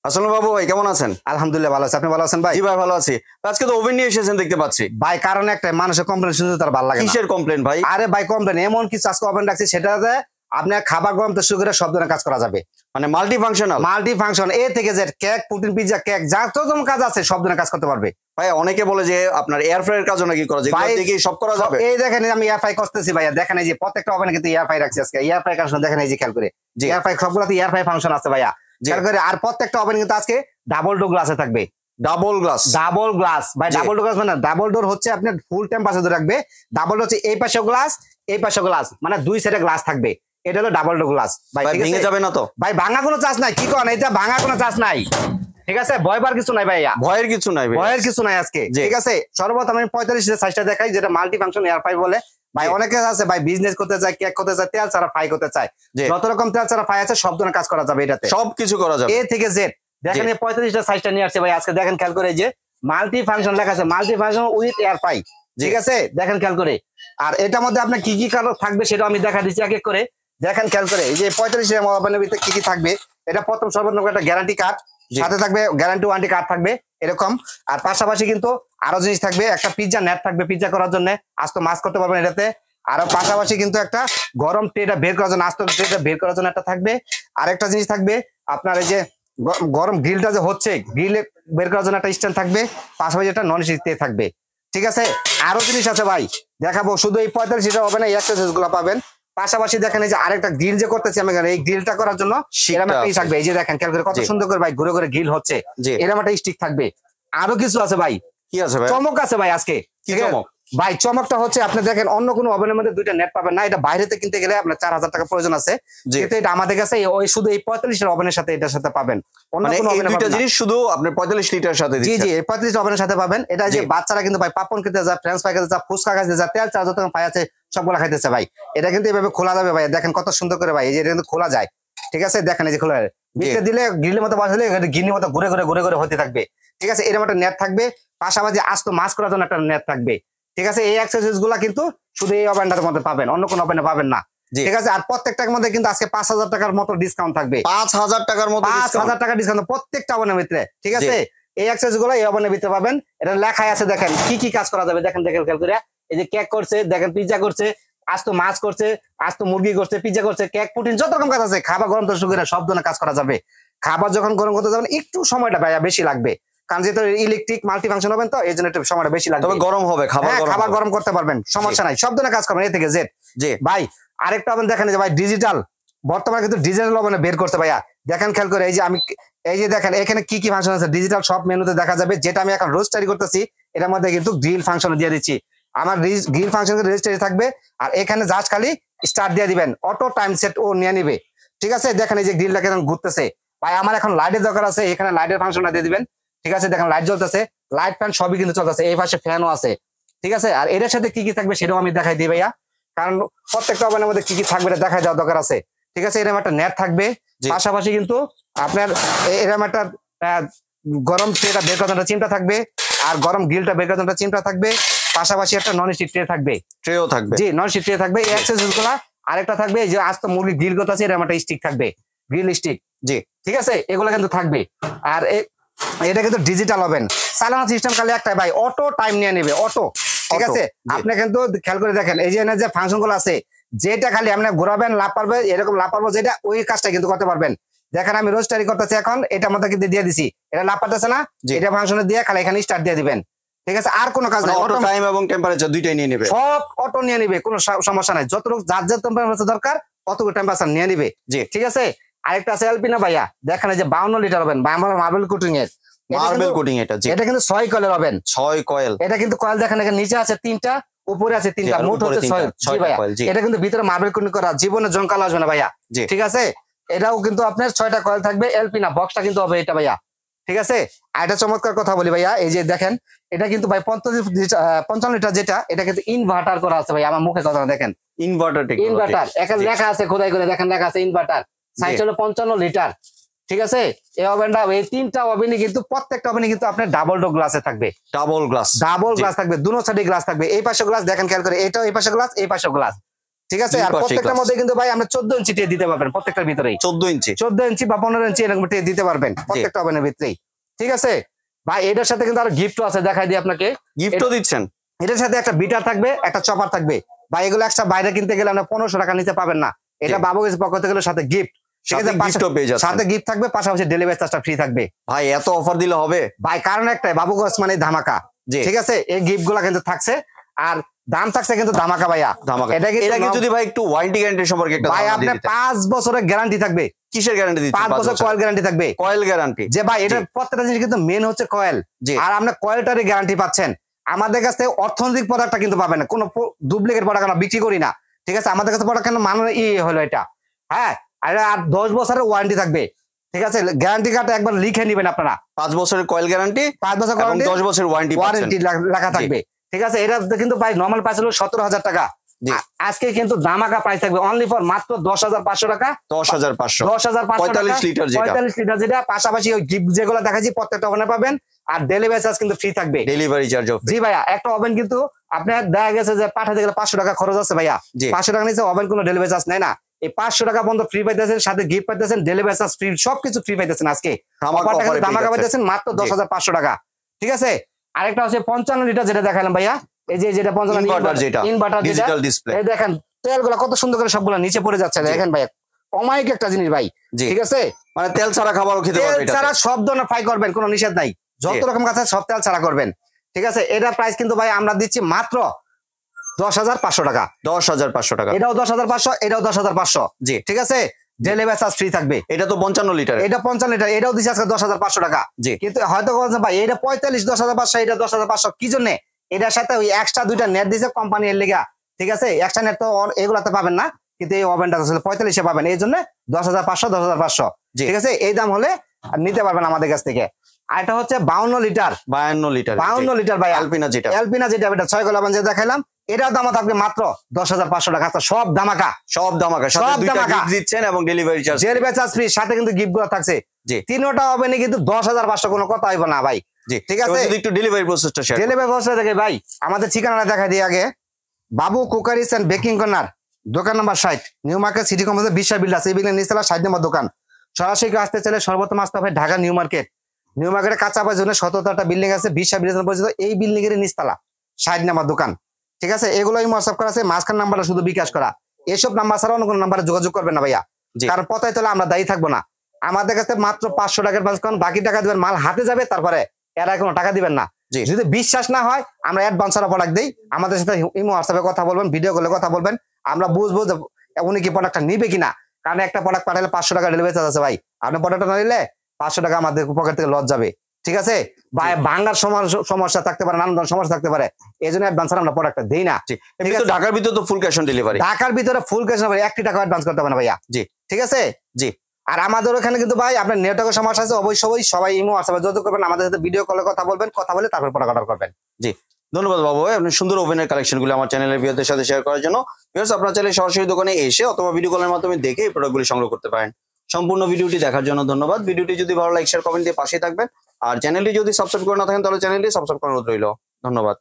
আসলে বাবু ভাই কেমন আছেন? আলহামদুলিল্লাহ ভালো আছি। আপনি ভালো আছেন ভাই? জি ভাই ভালো আছি। আজকে তো ওভেন নিয়ে এসেছেন দেখতে পাচ্ছি ভাই কারণ একটা মানুষের কমপ্লেন শুনতে তার ভালো লাগে না। কিসের কমপ্লেন ভাই? আরে ভাই কমপ্লেন এমন কিছু আজকে ওভেন রাখছি সেটাতে আপনার খাবার গরম থেকে শুরু করে সব ধরনের কাজ করা যাবে। মানে মাল্টি ফাংশন এ থেকে Z, cake, protein pizza, cake, যা তো যেমন কাজ আছে সব ধরনের কাজ করতে পারবে। ভাই অনেকে বলে যে আপনার এয়ার ফ্রায়ার কাজও নাকি করা যায়, এগুলো দিয়ে সব করা যাবে? এই দেখেন আমি এয়ার ফ্রাই করতেছি ভাইয়া, দেখেন এই যে প্রত্যেকটা ওভেনে কিন্তু এয়ার ফ্রাই রাখছি আজকে। এয়ার ফ্রাই কাজ দেখেন এই যে খেয়াল করে, এয়ার ফ্রাই সবগুলোতে এয়ার ফ্রাই ফাংশন আছে ভাইয়া খেয়াল করে। আর প্রত্যেকটা ওভেন কিন্তু আজকে ডাবল ডোর গ্লাসে থাকবে। ডাবল গ্লাস ভাই, ডাবল ডোর গ্লাস মানে ডাবল ডোর হচ্ছে আপনার ফুল টেম্পারেচার রাখবে। ডাবল ডোর হচ্ছে এই পাশে গ্লাস এই পাশে গ্লাস, মানে দুই সাইডে গ্লাস থাকবে। এটা হলো ডাবল ডোর গ্লাস ভাই। ভেঙে যাবে না তো ভাই? ভাঙা কোনো চান্স নাই। কি করেন, এটা ভাঙা কোনো চান্স নাই, ঠিক আছে? ভয়বার কিছু নাই ভাইয়া, ভয়ের কিছু নাই আজকে, ঠিক আছে? সর্বপ্রথম আমি 45 সাইজটা দেখাই, যেটা মাল্টি ফাংশন এয়ার ফ্রাই বলে। ভাই অনেকে আছে ভাই বিজনেস করতে চায়, কেক করতে চায়, তেল ছাড়া ফ্রাই করতে চায়, যত রকম তেল ছাড়া ফ্রাই আছে সব ধরনের কাজ করা যাবে এটাতে, সবকিছু করা যাবে এ থেকে জেড। দেখেন এই 45টা সাইজটা নিয়ে আসছে ভাই আজকে। দেখেন খেয়াল করে যে মাল্টি ফাংশন লেখা আছে, multi function with air fry, ঠিক আছে? দেখেন খেয়াল করে। আর এটার মধ্যে আপনার কি কি কালার থাকবে সেটা আমি দেখা দিচ্ছি এক এক করে। দেখেন খেয়াল করে এই যে 45 মোবাইলের ভিতরে কি কি থাকবে। এটা প্রথম সর্বপ্রথম একটা গ্যারান্টি কার্ড সাথে থাকবে, গ্যারান্টি ওয়ারেন্টি কার্ড থাকবে এরকম। আর পাশাপাশি কিন্তু আরো জিনিস থাকবে, একটা পিজ্জা নেট থাকবে পিজ্জা করার জন্য, আস্ত মাছ করতে পারবেন এটাতে। আর পাশাপাশি কিন্তু একটা গরম ট্রেটা বের করার জন্য, আস্ত ট্রেটা বের করার জন্য একটা থাকবে। আর একটা জিনিস থাকবে আপনার এই যে গরম গ্রিলটা যে হচ্ছে, গ্রিলে বের করার জন্য একটা স্ট্যান্ড থাকবে। পাশাপাশি একটা নন স্টিক থাকবে, ঠিক আছে? আরো জিনিস আছে ভাই দেখাবো, শুধু এই 45টা হবে না, এই অ্যাক্সেসরিজ গুলো পাবেন। পাশাপাশি দেখেন এই যে আরেকটা গ্রিল যে করতেছি আমি, এই গ্রিলটা করার জন্য এরকম একটা থাকবে। এই যে দেখেন খেয়াল করে কত সুন্দর করে ভাই ঘুরে ঘুরে গ্রিল হচ্ছে, এরকম একটা স্টিক থাকবে। আরো কিছু আছে ভাই, কি আছে ভাই? চমক আছে ভাই আজকে। কি চমক ভাই? চমকটা হচ্ছে আপনি দেখেন অন্য কোনো ওভেনের মধ্যে দুইটা নেট পাবেন না। এটা বাইরেতে কিনতে গেলে আপনার 4000 টাকা প্রয়োজন আছে, কিন্তু এটা আমাদের কাছে ওই শুধু এই 45 ওভেনের সাথে এটার সাথে পাবেন। অন্য কোনো ওভেনে দুইটা জিনিস শুধু আপনি 45 লিটারের সাথে দিচ্ছেন। জি জি, এই 45 ওভেনের সাথে পাবেন। এটা যে বাচ্চারা কিন্তু ভাই পাপন খেতে যায়, ফ্রেঞ্চ ফ্রাই খেতে যায়, ফুচকা খেতে যায়, তেল চা যত পাই আছে সবগুলা খাইতেছে ভাই। এটা কিন্তু এভাবে খোলা যাবে ভাই, দেখেন কত সুন্দর করে ভাই। এই যে এটা কিন্তু খোলা যায়, ঠিক আছে? দেখেন এই যে খোলা ভিতরে দিলে গ্রিলের মতো বসালে গ্রিলের মতো ঘুরে ঘুরে ঘুরে ঘুরে হতে থাকবে, ঠিক আছে? এরকম একটা নেট থাকবে। পাশাপাশি আস্ত মাছ করার জন্য একটা নেট থাকবে, ঠিক আছে? এই অ্যাক্সেসরিজ গুলা কিন্তু শুধু এই ওভেনটার মধ্যে পাবেন, অন্য কোনো ওভেনে পাবেন না, ঠিক আছে? আর প্রত্যেকটার মধ্যে কিন্তু আজকে 5000 টাকার মতো ডিসকাউন্ট থাকবে। 5000 টাকার মতো 5000 টাকা ডিসকাউন্ট প্রত্যেকটা ওভেনের ভিতরে, ঠিক আছে? এই অ্যাক্সেসরিজ গুলো এই ওভেনের ভিতরে পাবেন। এটা লেখাই আছে, দেখেন কি কি কাজ করা যাবে। দেখেন দেখেন খেয়াল করে, এই যে কেক করছে, দেখেন পিজ্জা করছে, আস্ত মাছ করছে, আস্ত মুরগি করছে, পিজ্জা করছে, কেক, প্রোটিন, যত রকম কাজ আছে, খাবার গরম থেকে শুরু করে সব ধরনের কাজ করা যাবে। খাবার যখন গরম করতে যাবেন একটু সময়টা ভাইয়া বেশি লাগবে, কারণ যেহেতু ইলেকট্রিক মাল্টি ফাংশন হবেন তো এই জন্য একটু সময়টা বেশি লাগবে। গরম হবে, খাবার গরম করতে পারবেন, সমস্যা নাই, সব ধরনের কাজ করবেন এ থেকে জেড। জি ভাই, আরেকটা ওভেন দেখেন যে ভাই ডিজিটাল, বর্তমানে কিন্তু ডিজিটাল ওভেনে বের করতে ভাইয়া। দেখেন খেয়াল করে এই যে আমি এই যে দেখেন এখানে কি কি ফাংশন আছে ডিজিটাল সব মেনুতে দেখা যাবে। যেটা আমি এখন রোস্টারি করতেছি এটার মধ্যে কিন্তু গ্রিল ফাংশন দিয়ে দিচ্ছি। আমার গ্রিল ফাংশন রেজিস্টারি থাকবে। আর এখানে জাস্ট খালি স্টার্ট দিয়ে দিবেন, অটো টাইম সেট ও নিয়ে নিবে, ঠিক আছে? দেখেন এই যে গ্রিলটা কেমন ঘুরতেছে ভাই। আমার এখন লাইটের দরকার আছে, এখানে লাইটের ফাংশনটা দিয়ে দিবেন, ঠিক আছে? দেখেন লাইট জ্বলতেছে, লাইট ফ্যান সবই কিন্তু চলতেছে, এই পাশে ফ্যানও আছে, ঠিক আছে? আর এটার সাথে কি কি থাকবে সেটাও আমি দেখাই দিই ভাইয়া, কারণ প্রত্যেকটা ওভেনের মধ্যে কি কি থাকবে এটা দেখাই দেওয়ার দরকার আছে, ঠিক আছে? এরকম একটা নেট থাকবে। পাশাপাশি কিন্তু আপনার এরকম একটা গরম ট্রেটা বের করার চিমটা থাকবে, আর গরম গ্রিলটা বের করার চিমটা থাকবে। পাশাপাশি একটা নন স্টিক ট্রে থাকবে, ট্রেও থাকবে, জি নন স্টিক ট্রে থাকবে। এই অ্যাক্সেসরিজ গুলা আরেকটা থাকবে, যে আস্ত মুরগি গ্রিল করতে আছে এরকম একটা স্টিক থাকবে, গ্রিল স্টিক, জি ঠিক আছে? এগুলো কিন্তু থাকবে। আর এটা কিন্তু ডিজিটাল ওভেন, চালানো সিস্টেম খালি একটাই ভাই, অটো টাইম নিয়ে নেবে, অটো, ঠিক আছে? আপনি কিন্তু খেয়াল করে দেখেন এই যে ফাংশন গুলো আছে, যেটা খালি আপনি ঘোরাবেন লাভ পারবে, এরকম লাভ পারবো, যেটা ওই কাজটা কিন্তু করতে পারবেন। দেখেন আমি রোস্টারি করতেছি এখন, এটা মধ্যে কিন্তু দিয়ে দিছি, এটা লাভ পারতেছে না, এটা ফাংশনে দিয়ে খালি এখানে স্টার্ট দিয়ে দিবেন, ঠিক আছে? আর কোনো কাজ নাই, অটো টাইম এবং টেম্পারেচার দুইটাই নিয়ে নেবে, সব অটো নিয়ে নিবে, কোনো সমস্যা নাই। যতটুকু যার যার টেম্পারেচার দরকার অতটুকু টেম্পারেচার নিয়ে নিবে, জি ঠিক আছে? আরেকটা আছে এলপি না ভাইয়া, দেখেন এই যে 52 লিটার হবেন মার্বেল কোটিং এর, মার্বেল কোটিং এটা কিন্তু 6 কয়েলের হবেন, 6 কয়েল। এটা কিন্তু কয়েল দেখেন এখানে নিচে আছে 3টা, উপরে আছে 3টা, মোট হচ্ছে 6 ভাইয়া। এটা কিন্তু ভিতরে মার্বেল কোটিং করা, জীবনে জংকাল আসবে না ভাইয়া, ঠিক আছে? এটাও কিন্তু আপনার 6টা কয়েল থাকবে, এলপি না বক্সটা কিন্তু হবে এটা ভাইয়া, ঠিক আছে? আর এটা চমৎকার কথা বলি ভাইয়া, এই যে দেখেন এটা কিন্তু ভাই 55 লিটার যেটা, এটা কিন্তু ইনভার্টার করা আছে ভাই। আমার মুখে কথা দেখেন, ইনভার্টার এখানে লেখা আছে, খোদাই করে দেখেন লেখা আছে ইনভার্টার, সাইজ হলো 55 লিটার, ঠিক আছে? এই ওভেনটা, এই 3টা ওভেনই কিন্তু প্রত্যেকটা ওভেনই কিন্তু আপনার ডাবল ডোর গ্লাসে থাকবে, ডাবল গ্লাস থাকবে, দুনো সাইডে গ্লাস থাকবে। এই পাশে গ্লাস দেখেন খেয়াল করে, এটাও এই পাশে গ্লাস, এই পাশে গ্লাস, ঠিক আছে। আর প্রত্যেকটার মধ্যে কিন্তু ভাই আমরা 14 ইঞ্চি ট্রে দিতে পারবেন প্রত্যেকটার ভিতরেই। 14 ইঞ্চি বা 15 ইঞ্চি এরকম ট্রে দিতে পারবেন প্রত্যেকটা ওভেনের ভিতরেই। ঠিক আছে ভাই, এটার সাথে কিন্তু আরো গিফটও আছে, দেখাই দিই আপনাকে। গিফটও দিচ্ছেন? এটার সাথে একটা বিটার থাকবে, একটা চপার থাকবে ভাই। এগুলো একটা বাইরে কিনতে গেলে আমরা 1500 টাকা নিচে পাবেন না। এটা বাবুগেজ পক্ষ থেকে সাথে গিফট, সাথে গিফট থাকবে, পাশাপাশি ডেলিভারি চার্জটা ফ্রি থাকবে। ভাই এত অফার দিলে হবে ভাই? কারণ একটাই, বাবুগঞ্জ মানে ধামাকা। ঠিক আছে, এই গিফট গুলা কিন্তু থাকছে, আর দাম থাকছে কিন্তু ধামাকা ভাইয়া। এটা কি যদি ভাই একটু ওয়ারেন্টি গ্যারান্টি সম্পর্কে একটা ভাই, আপনার 5 বছরের গ্যারান্টি থাকবে। কিসের গ্যারান্টি দিচ্ছেন? 5 বছর কয়েল গ্যারান্টি থাকবে। Coil guarantee? যে ভাই এটা প্রত্যেকটা জিনিস কিন্তু মেন হচ্ছে কয়েল, আর আপনার কয়েলটারই গ্যারান্টি পাচ্ছেন। আমাদের কাছ থেকে অর্থনৈতিক প্রোডাক্টটা কিন্তু পাবেন না, কোনো ডুপ্লিকেট প্রোডাক্ট আমরা বিক্রি করি না। ঠিক আছে, আমাদের কাছে প্রোডাক্ট কেন মানে হলো এটা। হ্যাঁ, আর 10 বছরের ওয়ারেন্টি থাকবে। ঠিক আছে, গ্যারান্টি কার্ডটা একবার লিখে নেবেন আপনারা। 5 বছরের কয়েল গ্যারান্টি, 5 বছর গ্যারান্টি, 10 বছরের ওয়ারেন্টি লেখা থাকবে। ঠিক আছে, এটা কিন্তু ভাই নরমাল প্রাইস হলো 17,000 টাকা। আজকে কিন্তু ধামাকা প্রাইস থাকবে অনলি ফর মাত্র 10,500 টাকা। 10,500 45 লিটার যেটা, পাশাপাশি ওই গিফট যেগুলো দেখাচ্ছি প্রত্যেকটা ওভেনে পাবেন, আর ডেলিভারি চার্জ কিন্তু ফ্রি থাকবে। Delivery charge? জি ভাইয়া, একটা ওভেন কিন্তু আপনার দেখা গেছে যে পাঠাতে গেলে 500 টাকা খরচ আছে ভাইয়া। 500 টাকা নিচে ওভেন কোনো ডেলিভারি চার্জ নেয় না। এই 500 টাকা পর্যন্ত ফ্রি পাইতেছেন, সাথে গিফট পাইতেছেন, ডেলিভারি চার্জ ফ্রি, সবকিছু ফ্রি পাইতেছেন। আজকে ধামাকা পাইতেছেন মাত্র 10,500 টাকা। ঠিক আছে, আরেকটা হচ্ছে 55 লিটার যেটা দেখালাম ভাইয়া, এই যে যেটা 55 ইনভার্টার ডিজিটাল ডিসপ্লে। এই দেখেন তেলগুলো কত সুন্দর করে সবগুলো নিচে পড়ে যাচ্ছে, দেখেন ভাই, অমায়িক একটা জিনিস ভাই। ঠিক আছে, মানে তেল ছাড়া খাবারও খেতে পারবেন, তেল ছাড়া সব ধরনের ফ্রাই করবেন, কোনো নিষেধ নাই, যত রকম কাজ আছে সব তেল ছাড়া করবেন। ঠিক আছে, এটা প্রাইস কিন্তু ভাই আমরা দিচ্ছি মাত্র 10,500 টাকা। 10,500 টাকা? এটাও 10,500, এটাও 10,500। জি, ঠিক আছে, ডেলিভারি চার্জ ফ্রি থাকবে। এটা তো 55 লিটার, এটা 55 লিটার, এটাও দিচ্ছে আজকে 10,500 টাকা। জি, কিন্তু হয়তো ভাই এটা 45, 10,500, এটা 10,500 কি জন্য? এটার সাথে ওই এক্সট্রা 2টা নেট দিছে কোম্পানি এর লেগা। ঠিক আছে, এক্সট্রা নেট তো এগুলাতে পাবেন না, কিন্তু এই ওভেনটা 45-এ পাবেন, এই জন্য 10,500, 10,500। ঠিক আছে, এই দাম হলে নিতে পারবেন আমাদের কাছ থেকে। আর এটা হচ্ছে 52 লিটার। 52 লিটার ভাই, এলপিনা যেটা, এটা 6 গোলা যে দেখাইলাম, এটার দাম থাকবে মাত্র 10,500 টাকা। সব ধামাকা, সাথে দুইটা গিফট দিচ্ছেন এবং ডেলিভারি চার্জ ফ্রি, সাথে কিন্তু গিফট গুলো থাকছে। তিনটা ওভেনে কিন্তু 10,500, কোনো কথা হইব না ভাই। ঠিক আছে, একটু ডেলিভারি প্রসেসটা শেয়ার। ডেলিভারি প্রসেস দেখে ভাই, আমাদের ঠিকানাটা দেখা দিই আগে। বাবু কুকারিস এন্ড বেকিং কর্নার, দোকান number 60, new market city complex, বিশ্বাস বিল্ডার্স, এই বিল্ডিং নিচতলা 60 নম্বর দোকান। সরাসরি আসতে চাইলে সর্বোত্তম আসতে হবে ঢাকা নিউ মার্কেট। নিউ মার্কেটে কাঁচা বাজার জন্য 17টা বিল্ডিং আছে, বিশ্বাস বিল্ডার্স পরিচিত, এই বিল্ডিং এর নিচতলা 60 নম্বর দোকান। ঠিক আছে, এগুলোই হোয়াটসঅ্যাপ করা আছে, মাঝখান নাম্বারটা শুধু বিকাশ করা। এসব নাম্বার ছাড়া অন্য কোনো নাম্বারে যোগাযোগ করবেন না ভাইয়া, কারণ পতায় তোলে আমরা দায়ী থাকবো না। আমাদের কাছে মাত্র 500 টাকার অ্যাডভান্স করেন, বাকি টাকা দিবেন মাল হাতে যাবে, তারপরে এরা কোনো টাকা দিবেন না। যদি বিশ্বাস না হয় আমরা অ্যাডভান্স ছাড়া প্রোডাক্ট দিই, আমাদের সাথে ইমো হোয়াটসঅ্যাপে কথা বলবেন, ভিডিও কলে কথা বলবেন, আমরা বুঝবো যে উনি কি প্রোডাক্টটা নিবে কিনা। কারণ একটা প্রোডাক্ট পাঠালে 500 টাকা ডেলিভারি চার্জ আছে ভাই, আপনি প্রোডাক্টটা না নিলে 500 টাকা আমাদের পকেট থেকে লস যাবে। ঠিক আছে, ভাঙার সমস্যা থাকতে পারে, নানান ধরনের সমস্যা থাকতে পারে, এই জন্য অ্যাডভান্স আমরা প্রোডাক্টটা দিই না। ঢাকার ভিতরে তো ফুল ক্যাশ অন ডেলিভারি, ঢাকার ভিতরে ফুল ক্যাশ অন ডেলিভারি, 1 টাকা অ্যাডভান্স করতে হবে না ভাইয়া। জি, ঠিক আছে। জি, আর আমাদের ওখানে কিন্তু ভাই আপনার নেটওয়ার্কের সমস্যা আছে, অবশ্যই সবাই ইমো হোয়াটসঅ্যাপে যোগাযোগ করবেন, আমাদের সাথে ভিডিও কলে কথা বলবেন, কথা বলে তারপর প্রোডাক্ট অর্ডার করবেন। জি, ধন্যবাদ বাবু, আপনি সুন্দর ওভেনের কালেকশনগুলো আমার চ্যানেলের ভিউয়ারদের সাথে শেয়ার করার জন্য। ভিউয়ার্স, আপনারা চাইলে সরাসরি দোকানে এসে অথবা ভিডিও কলের মাধ্যমে দেখে এই প্রোডাক্টগুলি সংগ্রহ করতে পারেন। সম্পূর্ণ ভিডিওটি দেখার জন্য ধন্যবাদ। ভিডিওটি যদি ভালো লাইক শেয়ার কমেন্ট দিয়ে পাশে থাকবেন, আর চ্যানেলটি যদি সাবস্ক্রাইব করে না থাকেন তাহলে চ্যানেলটি সাবস্ক্রাইব করার অনুরোধ রইল। ধন্যবাদ।